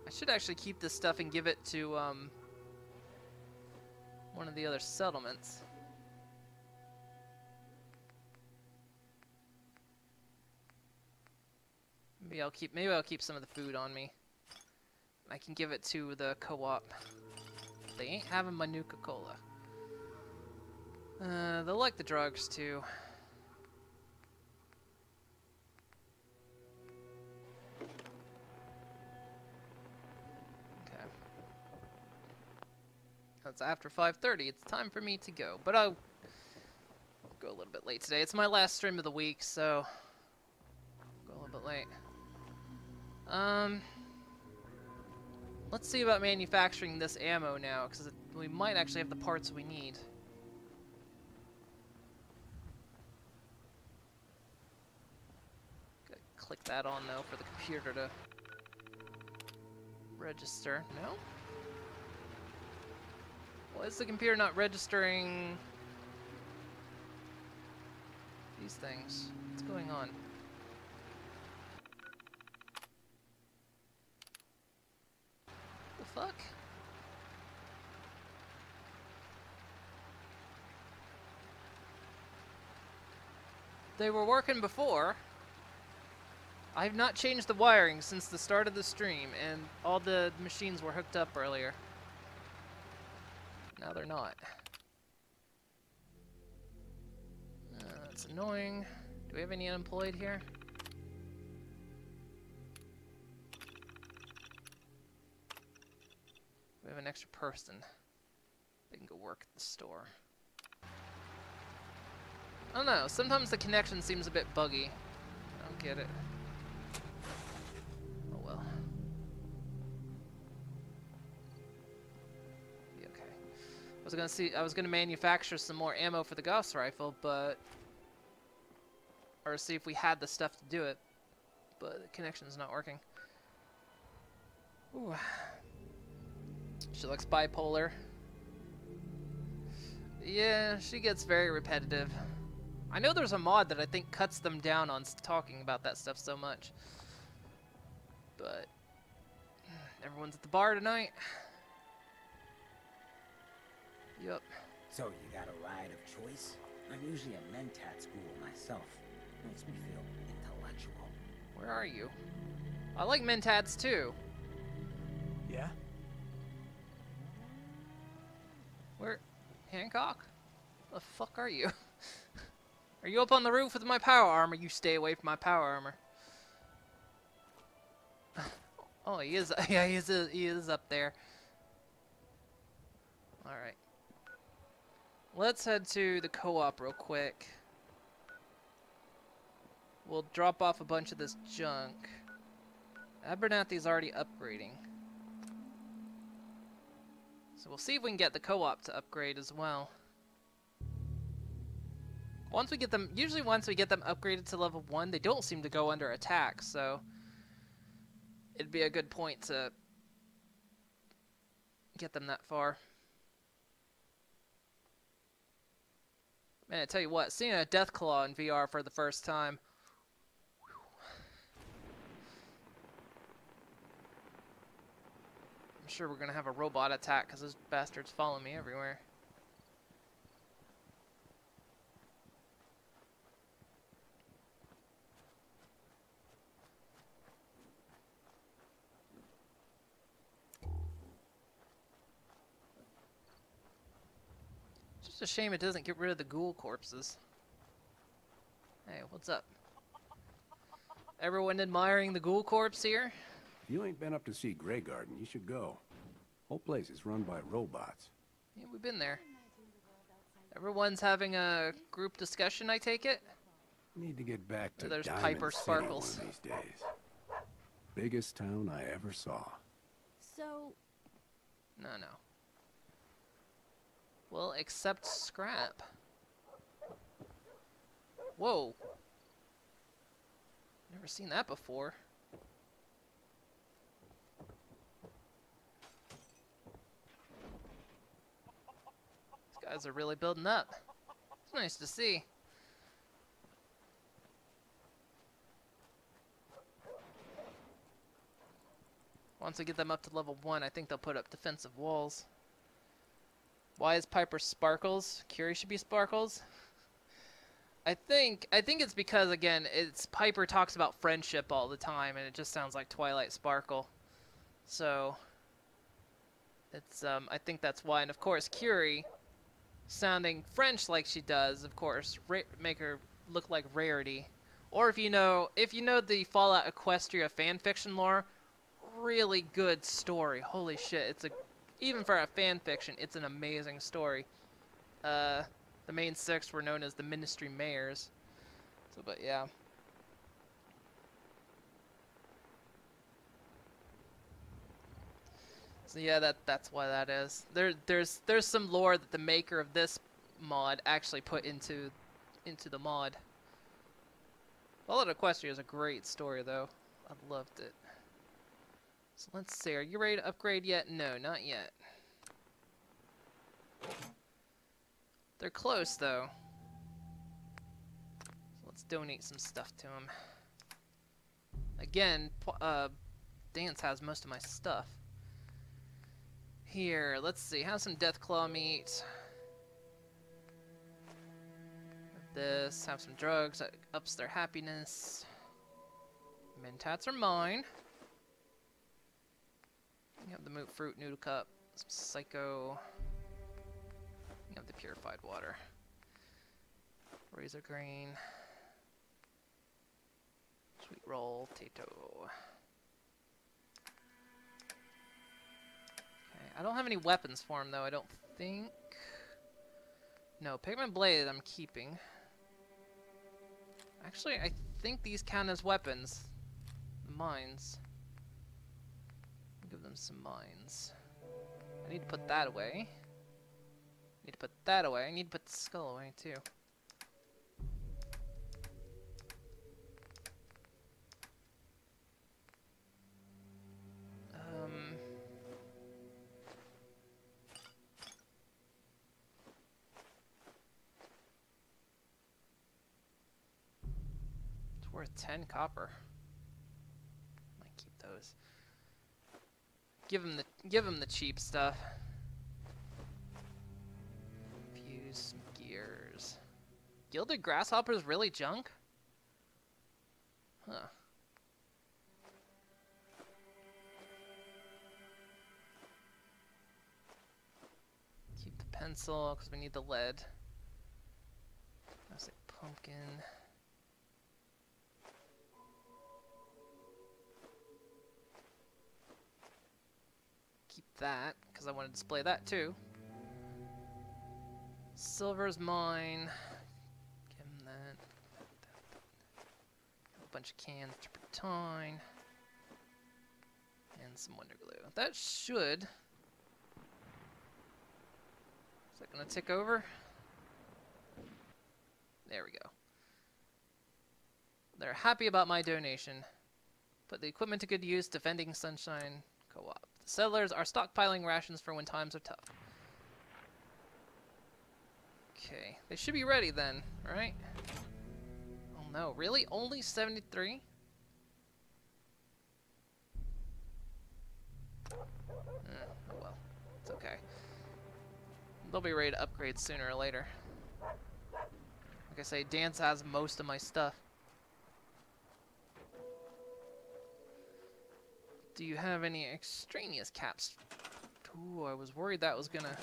I should actually keep this stuff and give it to one of the other settlements. Maybe I'll keep some of the food on me. I can give it to the co-op. They ain't having my Nuka-Cola. They'll like the drugs too. Okay. That's after 5:30. It's time for me to go. But I'll Go a little bit late today. It's my last stream of the week, so go a little bit late. Let's see about manufacturing this ammo now, because we might actually have the parts we need. Gotta click that on though for the computer to register. No? Why is the computer not registering these things? What's going on? The fuck? They were working before. I've not changed the wiring since the start of the stream, and all the machines were hooked up earlier. Now they're not. That's annoying. Do we have any unemployed here? We have an extra person. They can go work at the store. I don't know, sometimes the connection seems a bit buggy. I don't get it. Oh well. Be okay. I was gonna manufacture some more ammo for the Gauss rifle, but or see if we had the stuff to do it. But the connection's not working. Ooh. She looks bipolar. Yeah, she gets very repetitive. I know there's a mod that I think cuts them down on talking about that stuff so much. But everyone's at the bar tonight. Yup. So you got a ride of choice? I'm usually a mentat school myself. Makes me feel intellectual. Where are you? I like mentats too. Yeah? Where? Hancock? The fuck are you? Are you up on the roof with my power armor? You stay away from my power armor. Oh, he is. Yeah, he is up there. All right. Let's head to the co-op real quick. We'll drop off a bunch of this junk. Abernathy's already upgrading. So we'll see if we can get the co-op to upgrade as well. Once we get them, usually once we get them upgraded to level 1, they don't seem to go under attack, so it'd be a good point to get them that far. Man, I tell you what, seeing a Deathclaw in VR for the first time. I'm sure we're gonna have a robot attack because those bastards follow me everywhere. It's just a shame it doesn't get rid of the ghoul corpses. Hey, what's up? Everyone admiring the ghoul corpse here? If you ain't been up to see Grey Garden, you should go. Whole place is run by robots. Yeah, we've been there. Everyone's having a group discussion, I take it? Need to get back to there's Diamond Piper City Sparkles. one of these days. Biggest town I ever saw. So... No. Well, except scrap. Whoa. Never seen that before. These guys are really building up. It's nice to see. Once we get them up to level 1, I think they'll put up defensive walls. Why is Piper Sparkles? Curie should be Sparkles? I think it's because, again, it's Piper talks about friendship all the time, and it just sounds like Twilight Sparkle. So, it's, I think that's why. And, of course, Curie, sounding French like she does, of course, make her look like Rarity. Or if you know the Fallout Equestria fanfiction lore, really good story. Holy shit, even for a fanfiction, it's an amazing story. The main 6 were known as the Ministry Mayors. So, but yeah. So yeah, that's why that is. There's some lore that the maker of this mod actually put into the mod. Fallout Equestria is a great story though. I loved it. So let's see, are you ready to upgrade yet? No, not yet. They're close though. So let's donate some stuff to them. Again, Dance has most of my stuff. Here, let's see, have some Deathclaw meat. This, have some drugs that ups their happiness. Mentats are mine. You have the Moot Fruit Noodle Cup, some Psycho. You have the Purified Water. Razor Green. Sweet Roll, Tato. I don't have any weapons for him, though, I don't think. No, Pigment Blade I'm keeping. Actually, I think these count as weapons. The mines. Give them some mines. I need to put that away. Need to put that away. I need to put the skull away, too. Worth 10 copper. Might keep those. Give him the cheap stuff. Fuse some gears. Gilded grasshoppers really junk? Huh. Keep the pencil because we need the lead. I say pumpkin. That because I want to display that too. Silver's mine. Give him that. A bunch of cans to Turpentine. And some Wonder Glue. That should. Is that gonna tick over? There we go. They're happy about my donation. Put the equipment to good use, defending Sunshine Co-op. The settlers are stockpiling rations for when times are tough. Okay, they should be ready then, right? Oh no, really? Only 73? Oh well, it's okay. They'll be ready to upgrade sooner or later. Like I say, Dance has most of my stuff. Do you have any extraneous caps? Ooh, I was worried that was gonna...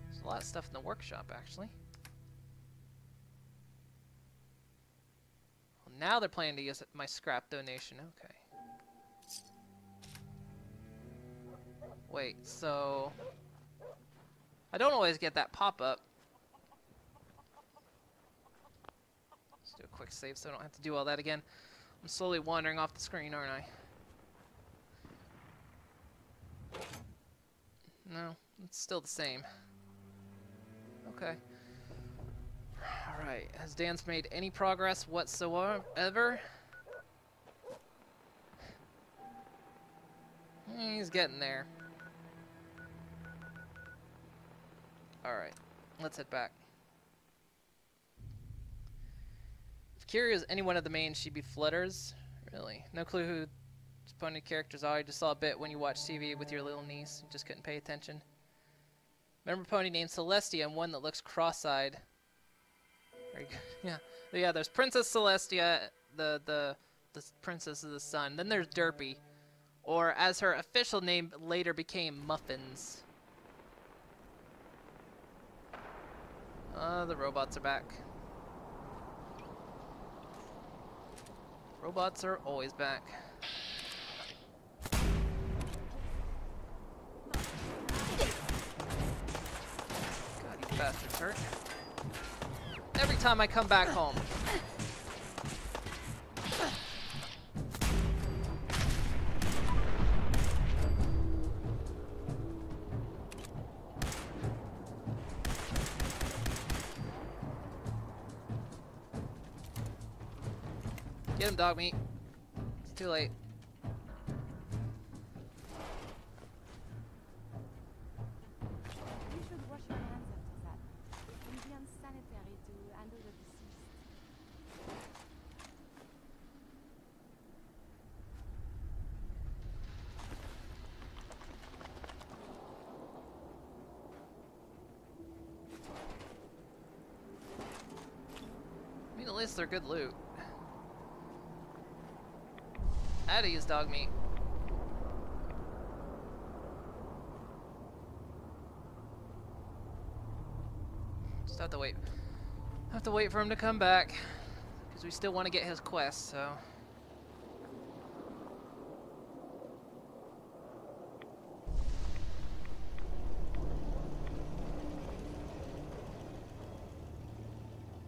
There's a lot of stuff in the workshop, actually. Well, now they're planning to use my scrap donation. Okay. Wait, so... I don't always get that pop-up. Let's do a quick save so I don't have to do all that again. I'm slowly wandering off the screen, aren't I? No, it's still the same. Okay. Alright, has Dance made any progress whatsoever? He's getting there. Alright, let's head back. If Kiri is any one of the mains, she'd be Flutters. Really? No clue who pony characters are. I just saw a bit when you watch TV with your little niece. You just couldn't pay attention. Remember a pony named Celestia and one that looks cross-eyed. Very good. Yeah, there's Princess Celestia, the Princess of the Sun. Then there's Derpy. Or as her official name later became, Muffins. The robots are back. Robots are always back. God, he's bastards hurt. Every time I come back home. Get him, dog meat. It's too late. You should wash your hands after that. It can be unsanitary to handle the deceased. I mean, at least they're good loot. I had to use dog meat. Just have to wait. Have to wait for him to come back, because we still want to get his quest. So.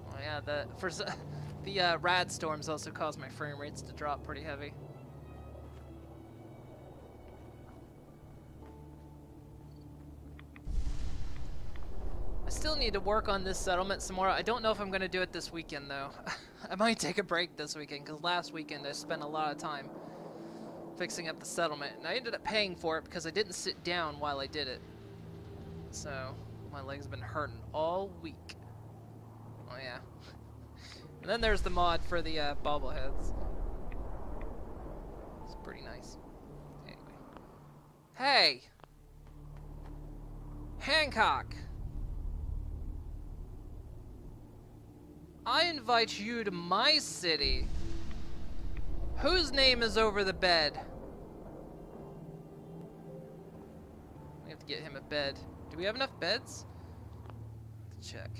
Oh yeah, the rad storms also cause my frame rates to drop pretty heavy. Still need to work on this settlement some more. I don't know if I'm going to do it this weekend though. I might take a break this weekend because last weekend I spent a lot of time fixing up the settlement and I ended up paying for it because I didn't sit down while I did it. So my legs have been hurting all week. Oh yeah. And then there's the mod for the bobbleheads. It's pretty nice. Anyway. Hey! Hancock! I invite you to my city. Whose name is over the bed? We have to get him a bed. Do we have enough beds? Let's check.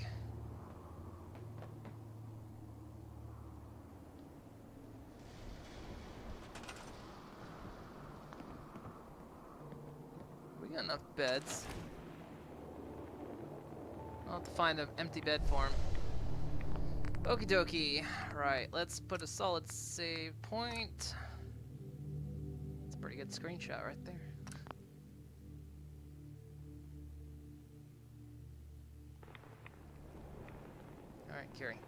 We got enough beds. I'll have to find an empty bed for him. Okie dokie. Right, let's put a solid save point. That's a pretty good screenshot right there. Alright, Kiri.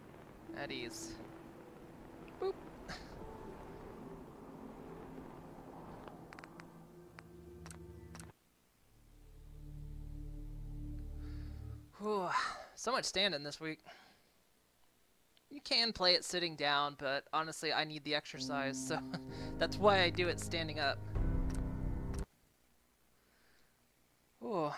At ease. Boop. Whew. So much standing this week. You can play it sitting down, but honestly, I need the exercise, so that's why I do it standing up. Ooh.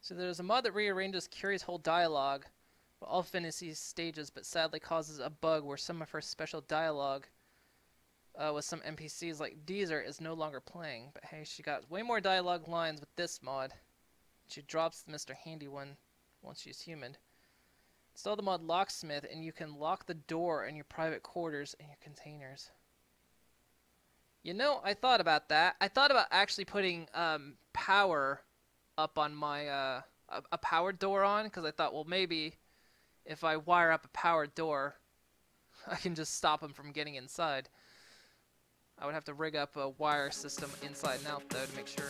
So there's a mod that rearranges Kiri's whole dialogue for all fantasy stages, but sadly causes a bug where some of her special dialogue with some NPCs like Deezer is no longer playing. But hey, she got way more dialogue lines with this mod. She drops the Mr. Handy one once she's human. Install the mod Locksmith and you can lock the door in your private quarters and your containers. You know, I thought about that. I thought about actually putting power up on my a powered door on, because I thought, well, maybe if I wire up a powered door, I can just stop them from getting inside. I would have to rig up a wire system inside and out though to make sure.